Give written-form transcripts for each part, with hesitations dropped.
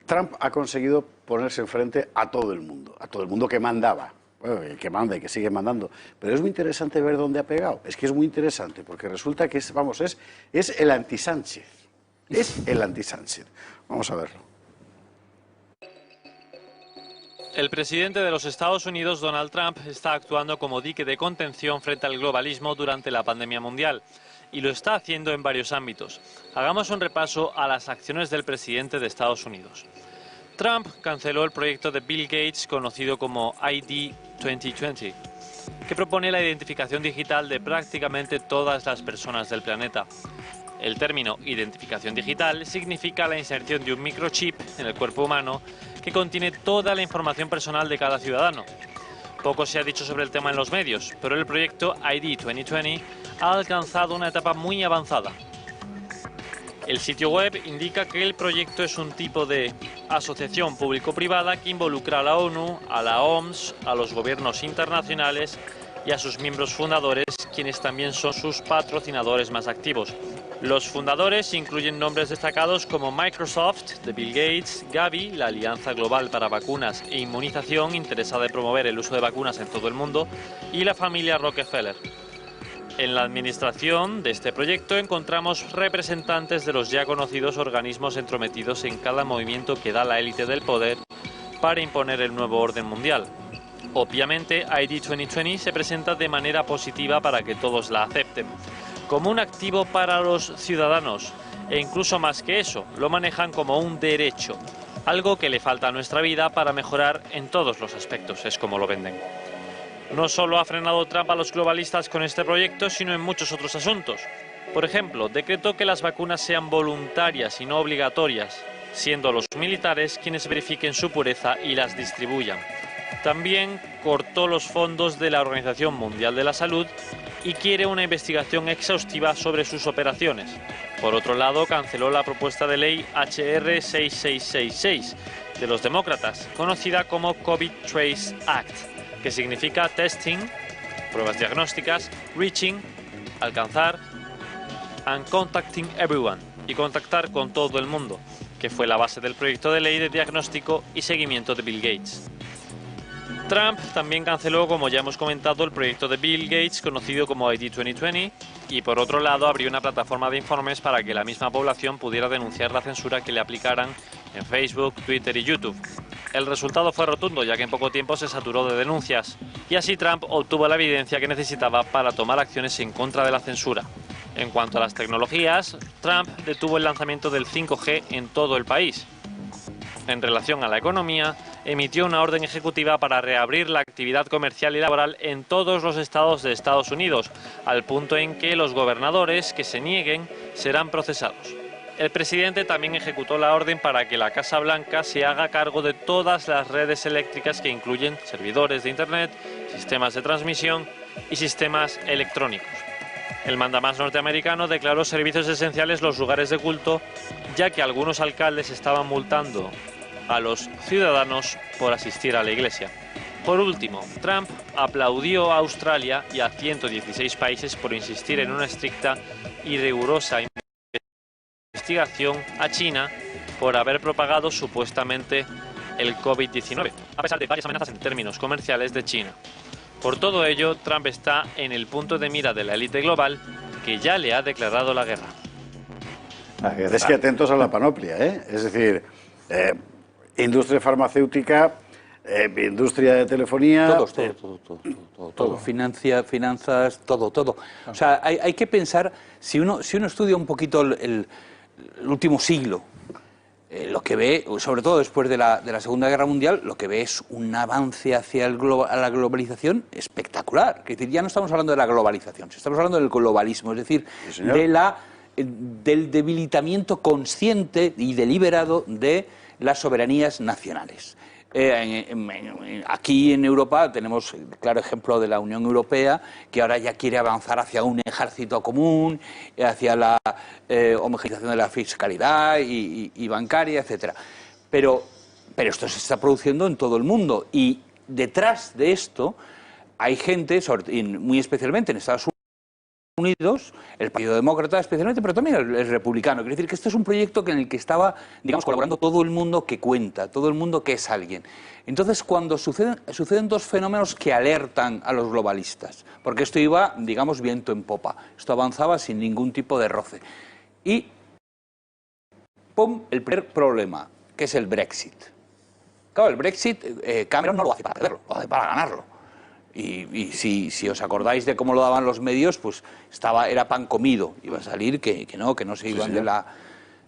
Trump ha conseguido ponerse enfrente a todo el mundo que mandaba. Bueno, el que manda y que sigue mandando. Pero es muy interesante ver dónde ha pegado. Es que es muy interesante, porque resulta que es el anti-Sánchez. Es el anti-Sánchez. Vamos a verlo. El presidente de los Estados Unidos, Donald Trump, está actuando como dique de contención frente al globalismo durante la pandemia mundial. Y lo está haciendo en varios ámbitos. Hagamos un repaso a las acciones del presidente de Estados Unidos. Trump canceló el proyecto de Bill Gates conocido como ID 2020, que propone la identificación digital de prácticamente todas las personas del planeta. El término identificación digital significa la inserción de un microchip en el cuerpo humano que contiene toda la información personal de cada ciudadano. Poco se ha dicho sobre el tema en los medios, pero el proyecto ID 2020 ha alcanzado una etapa muy avanzada. El sitio web indica que el proyecto es un tipo de asociación público-privada que involucra a la ONU, a la OMS, a los gobiernos internacionales y a sus miembros fundadores, quienes también son sus patrocinadores más activos. Los fundadores incluyen nombres destacados como Microsoft, de Bill Gates, Gavi, la Alianza Global para Vacunas e Inmunización, interesada en promover el uso de vacunas en todo el mundo, y la familia Rockefeller. En la administración de este proyecto encontramos representantes de los ya conocidos organismos entrometidos en cada movimiento que da la élite del poder para imponer el nuevo orden mundial. Obviamente, ID 2020 se presenta de manera positiva para que todos la acepten, como un activo para los ciudadanos, e incluso más que eso, lo manejan como un derecho, algo que le falta a nuestra vida para mejorar en todos los aspectos, es como lo venden. No solo ha frenado Trump a los globalistas con este proyecto, sino en muchos otros asuntos. Por ejemplo, decretó que las vacunas sean voluntarias y no obligatorias, siendo los militares quienes verifiquen su pureza y las distribuyan. También cortó los fondos de la Organización Mundial de la Salud y quiere una investigación exhaustiva sobre sus operaciones. Por otro lado, canceló la propuesta de ley HR 6666 de los demócratas, conocida como COVID Trace Act, que significa testing, pruebas diagnósticas, reaching, alcanzar, and contacting everyone, y contactar con todo el mundo, que fue la base del proyecto de ley de diagnóstico y seguimiento de Bill Gates. Trump también canceló, como ya hemos comentado, el proyecto de Bill Gates conocido como ID 2020 y por otro lado abrió una plataforma de informes para que la misma población pudiera denunciar la censura que le aplicaran en Facebook, Twitter y YouTube. El resultado fue rotundo, ya que en poco tiempo se saturó de denuncias y así Trump obtuvo la evidencia que necesitaba para tomar acciones en contra de la censura. En cuanto a las tecnologías, Trump detuvo el lanzamiento del 5G en todo el país. En relación a la economía, emitió una orden ejecutiva para reabrir la actividad comercial y laboral en todos los estados de Estados Unidos, al punto en que los gobernadores que se nieguen serán procesados. El presidente también ejecutó la orden para que la Casa Blanca se haga cargo de todas las redes eléctricas que incluyen servidores de Internet, sistemas de transmisión y sistemas electrónicos. El mandamás norteamericano declaró servicios esenciales los lugares de culto, ya que algunos alcaldes estaban multando a los ciudadanos por asistir a la iglesia. Por último, Trump aplaudió a Australia y a 116 países por insistir en una estricta y rigurosa investigación a China por haber propagado supuestamente el COVID-19, a pesar de varias amenazas en términos comerciales de China. Por todo ello, Trump está en el punto de mira de la élite global que ya le ha declarado la guerra. Es que atentos a la panoplia, ¿eh? Es decir, industria farmacéutica, industria de telefonía... Todo. Finanzas, todo. O sea, hay que pensar, si uno estudia un poquito el último siglo, lo que ve, sobre todo después de la Segunda Guerra Mundial, lo que ve es un avance hacia la globalización espectacular. Es decir, ya no estamos hablando de la globalización, estamos hablando del globalismo, es decir, sí, del debilitamiento consciente y deliberado de las soberanías nacionales. Aquí en Europa tenemos el claro ejemplo de la Unión Europea, que ahora ya quiere avanzar hacia un ejército común, hacia la homogeneización de la fiscalidad y bancaria, etcétera. Pero esto se está produciendo en todo el mundo y detrás de esto hay gente, muy especialmente en Estados Unidos, Unidos, el Partido Demócrata especialmente, pero también el Republicano. Quiere decir que este es un proyecto en el que estaba, digamos, colaborando todo el mundo que cuenta, todo el mundo que es alguien. Entonces, cuando suceden dos fenómenos que alertan a los globalistas, porque esto iba, digamos, viento en popa, esto avanzaba sin ningún tipo de roce. Y, ¡pum!, el primer problema, que es el Brexit. Claro, el Brexit, Cameron no lo hace para perderlo, lo hace para ganarlo. Y si os acordáis de cómo lo daban los medios, pues era pan comido. Iba a salir que no se iban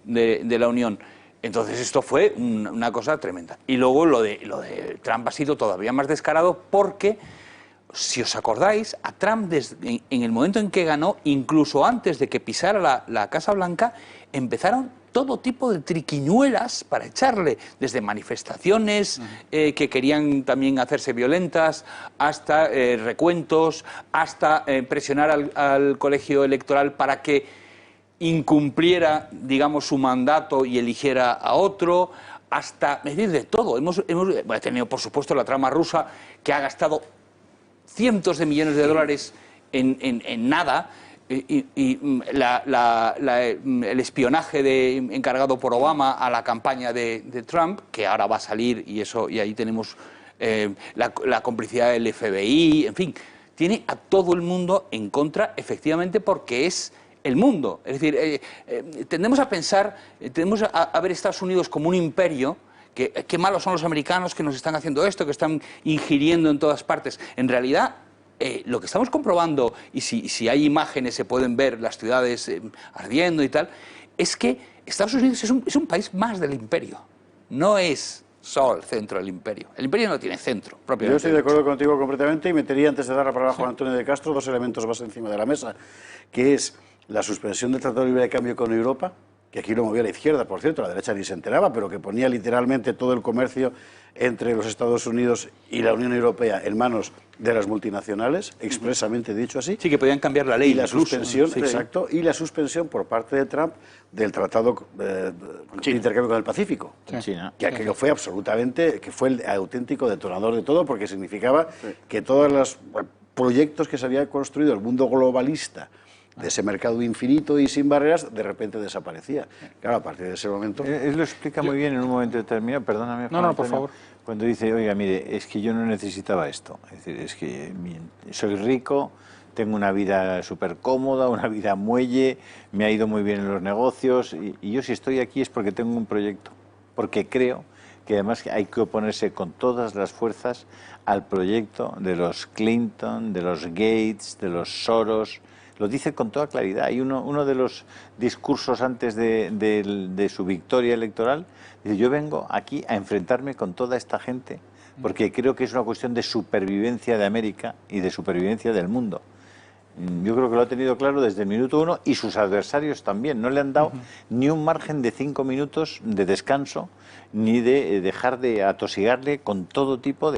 de la Unión. Entonces esto fue una cosa tremenda. Y luego lo de Trump ha sido todavía más descarado porque, si os acordáis, a Trump en el momento en que ganó, incluso antes de que pisara la Casa Blanca, empezaron todo tipo de triquiñuelas para echarle, desde manifestaciones que querían también hacerse violentas, hasta recuentos, hasta presionar al colegio electoral para que incumpliera, digamos, su mandato y eligiera a otro, hasta, es decir, de todo. Hemos tenido, por supuesto, la trama rusa, que ha gastado cientos de millones de dólares en nada, y el espionaje encargado por Obama a la campaña de Trump, que ahora va a salir, y ahí tenemos la complicidad del FBI, en fin, tiene a todo el mundo en contra, efectivamente, porque es el mundo. Es decir, tendemos a pensar, tendemos a ver Estados Unidos como un imperio. Qué malos son los americanos que nos están haciendo esto, que están ingiriendo en todas partes. En realidad, lo que estamos comprobando, y si hay imágenes se pueden ver las ciudades ardiendo y tal, es que Estados Unidos es un país más del imperio. No es solo el centro del imperio. El imperio no tiene centro, propiamente. Yo estoy de acuerdo contigo completamente y metería, antes de dar la palabra a Juan Antonio de Castro, dos elementos más encima de la mesa, que es la suspensión del Tratado de Libre de Cambio con Europa, que aquí lo movía la izquierda, por cierto, la derecha ni se enteraba, pero que ponía literalmente todo el comercio entre los Estados Unidos y la Unión Europea en manos de las multinacionales, expresamente dicho así. Sí, que podían cambiar la ley. Y la suspensión, exacto, y la suspensión por parte de Trump del Tratado de Intercambio con el Pacífico, que fue absolutamente, que fue el auténtico detonador de todo, porque significaba que todos los proyectos que se había construido el mundo globalista, de ese mercado infinito y sin barreras, de repente desaparecía. Claro, a partir de ese momento... Él lo explica muy bien en un momento determinado, perdóname. No, por favor. Cuando dice, oiga, mire, es que yo no necesitaba esto. Es decir, es que soy rico, tengo una vida súper cómoda, una vida muelle, me ha ido muy bien en los negocios, y yo si estoy aquí es porque tengo un proyecto, porque creo que además hay que oponerse con todas las fuerzas al proyecto de los Clinton, de los Gates, de los Soros. Lo dice con toda claridad. Hay uno de los discursos antes de su victoria electoral, dice, yo vengo aquí a enfrentarme con toda esta gente porque creo que es una cuestión de supervivencia de América y de supervivencia del mundo. Yo creo que lo ha tenido claro desde el minuto uno, y sus adversarios también. No le han dado ni un margen de 5 minutos de descanso, ni de dejar de atosigarle con todo tipo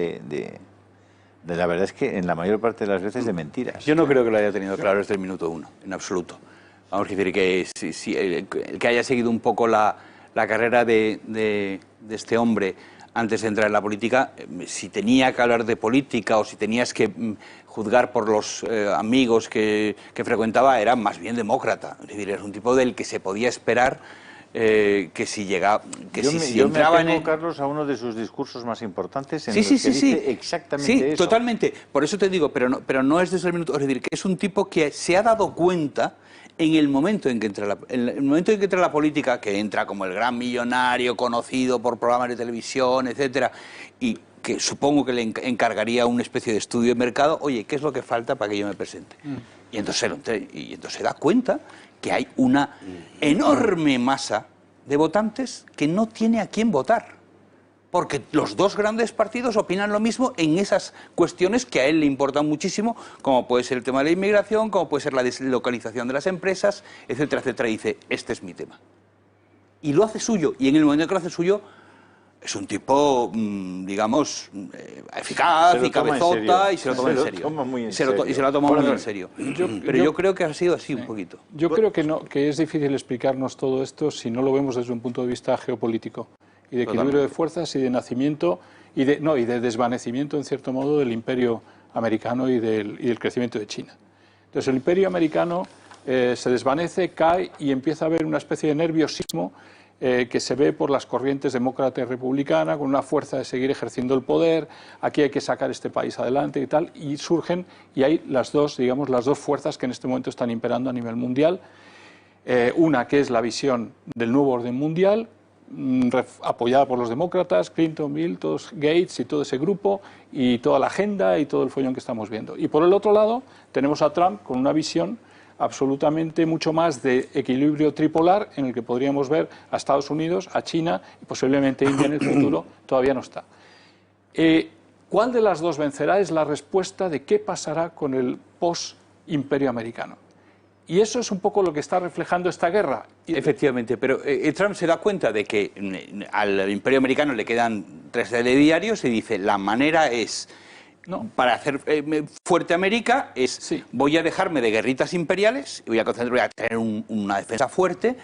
la verdad es que en la mayor parte de las veces de mentiras. Yo no creo que lo haya tenido claro desde el minuto uno, en absoluto. Vamos a decir que el que haya seguido un poco la carrera de este hombre antes de entrar en la política, si tenía que hablar de política o si tenías que juzgar por los amigos que frecuentaba, era más bien demócrata. Es decir, era un tipo del que se podía esperar que si llegaba, que yo me apego, Carlos, a uno de sus discursos más importantes en los que dice exactamente eso. Totalmente. Por eso te digo, pero no es desde el minuto. Es decir, que es un tipo que se ha dado cuenta en el momento en que entra la política, que entra como el gran millonario conocido por programas de televisión, etcétera, y que supongo que le encargaría una especie de estudio de mercado. Oye, ¿qué es lo que falta para que yo me presente? Y entonces se da cuenta que hay una enorme masa de votantes que no tiene a quién votar, porque los dos grandes partidos opinan lo mismo en esas cuestiones que a él le importan muchísimo, como puede ser el tema de la inmigración, como puede ser la deslocalización de las empresas, etcétera, etcétera. Y dice, este es mi tema. Y lo hace suyo, y en el momento en que lo hace suyo, es un tipo, digamos, eficaz y cabezota, y se lo toma en serio. Y se lo ha tomado muy en serio. Pero yo creo que ha sido así un poquito. Yo creo que es difícil explicarnos todo esto si no lo vemos desde un punto de vista geopolítico y de equilibrio de fuerzas y de nacimiento y de desvanecimiento, en cierto modo, del imperio americano y del crecimiento de China. Entonces el imperio americano se desvanece, cae y empieza a haber una especie de nerviosismo que se ve por las corrientes demócrata y republicana, con una fuerza de seguir ejerciendo el poder, aquí hay que sacar este país adelante y tal, y surgen, y hay las dos, digamos, las dos fuerzas que en este momento están imperando a nivel mundial. Una que es la visión del nuevo orden mundial, apoyada por los demócratas, Clinton, Bill, todos, Gates y todo ese grupo, y toda la agenda y todo el follón que estamos viendo. Y por el otro lado tenemos a Trump con una visión absolutamente mucho más de equilibrio tripolar, en el que podríamos ver a Estados Unidos, a China y posiblemente India en el futuro. Todavía no está. ¿Cuál de las dos vencerá? Es la respuesta de qué pasará con el post-imperio americano. Y eso es un poco lo que está reflejando esta guerra. Efectivamente, pero Trump se da cuenta de que al imperio americano le quedan 3 telediarios y dice, la manera es... No. Para hacer fuerte América es, sí, voy a dejarme de guerritas imperiales, voy a tener una defensa fuerte,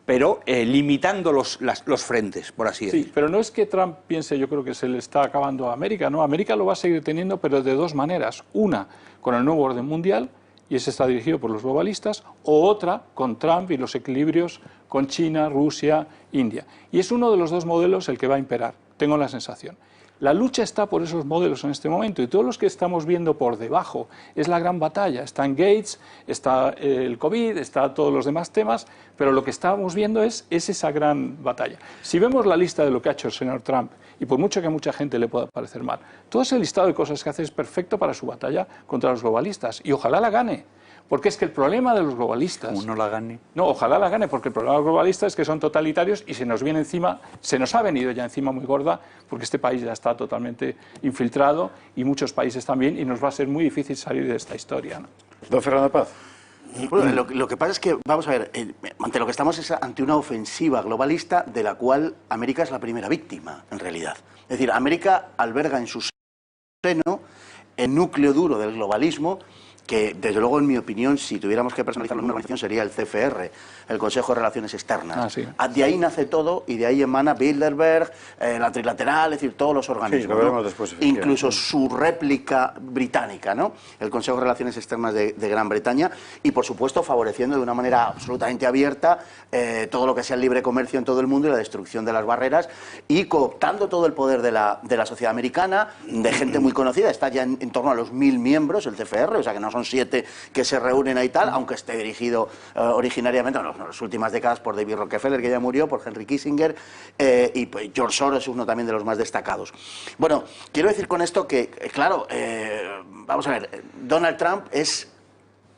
pero limitando los frentes, por así decirlo. Sí, pero no es que Trump piense, yo creo que se le está acabando a América, ¿no? América lo va a seguir teniendo, pero de dos maneras. Una, con el nuevo orden mundial, y ese está dirigido por los globalistas, o otra, con Trump y los equilibrios con China, Rusia, India. Y es uno de los dos modelos el que va a imperar, tengo la sensación. La lucha está por esos modelos en este momento y todos los que estamos viendo por debajo es la gran batalla. Está en Gates, está el COVID, está todos los demás temas, pero lo que estamos viendo es esa gran batalla. Si vemos la lista de lo que ha hecho el señor Trump, y por mucho que a mucha gente le pueda parecer mal, todo ese listado de cosas que hace es perfecto para su batalla contra los globalistas y ojalá la gane. Porque es que el problema de los globalistas... ¿Cómo no la gane? No, ojalá la gane, porque el problema de los globalistas es que son totalitarios y se nos viene encima, se nos ha venido ya encima muy gorda, porque este país ya está totalmente infiltrado y muchos países también, y nos va a ser muy difícil salir de esta historia, ¿no? Don Fernando Paz. Bueno, lo que pasa es que, vamos a ver, ante lo que estamos es ante una ofensiva globalista de la cual América es la primera víctima, en realidad. Es decir, América alberga en su seno el núcleo duro del globalismo, que desde luego, en mi opinión, si tuviéramos que personalizarlo en una organización, sería el CFR, el Consejo de Relaciones Externas. Sí. De ahí nace todo y de ahí emana Bilderberg, la trilateral, es decir, todos los organismos. Sí, lo veremos después, incluso su réplica británica, ¿no? El Consejo de Relaciones Externas de Gran Bretaña, y por supuesto favoreciendo de una manera absolutamente abierta todo lo que sea el libre comercio en todo el mundo y la destrucción de las barreras, y cooptando todo el poder de la sociedad americana, de gente muy conocida. Está ya en torno a los 1000 miembros el CFR, o sea que no son 7 que se reúnen ahí tal, aunque esté dirigido originariamente en las últimas décadas por David Rockefeller, que ya murió, por Henry Kissinger, y pues George Soros es uno también de los más destacados. Bueno, quiero decir con esto que, claro, vamos a ver, Donald Trump es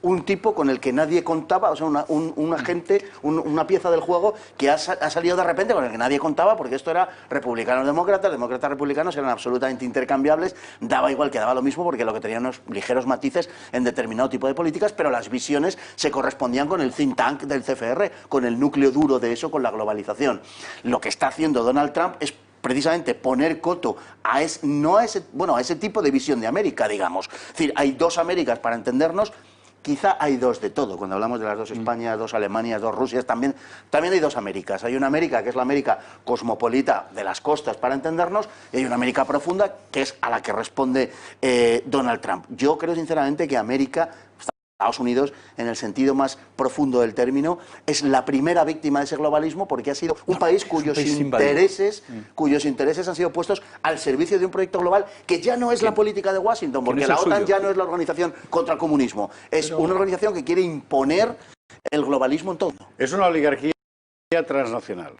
un tipo con el que nadie contaba, o sea, un agente, una pieza del juego que ha salido de repente, con el que nadie contaba, porque esto era republicanos-demócratas, demócratas-republicanos, eran absolutamente intercambiables, daba igual, que daba lo mismo, porque lo que tenían unos ligeros matices en determinado tipo de políticas, pero las visiones se correspondían con el think tank del CFR, con el núcleo duro de eso, con la globalización. Lo que está haciendo Donald Trump es precisamente poner coto a ese tipo de visión de América, digamos. Es decir, hay dos Américas, para entendernos. Quizá hay dos de todo. Cuando hablamos de las dos Españas, dos Alemanias, dos Rusias, también hay dos Américas. Hay una América que es la América cosmopolita de las costas, para entendernos, y hay una América profunda que es a la que responde Donald Trump. Yo creo sinceramente que América, Estados Unidos, en el sentido más profundo del término, es la primera víctima de ese globalismo, porque ha sido un país cuyos intereses han sido puestos al servicio de un proyecto global que ya no es la política de Washington, porque la OTAN ya no es la organización contra el comunismo, es una organización que quiere imponer el globalismo en todo. Es una oligarquía transnacional.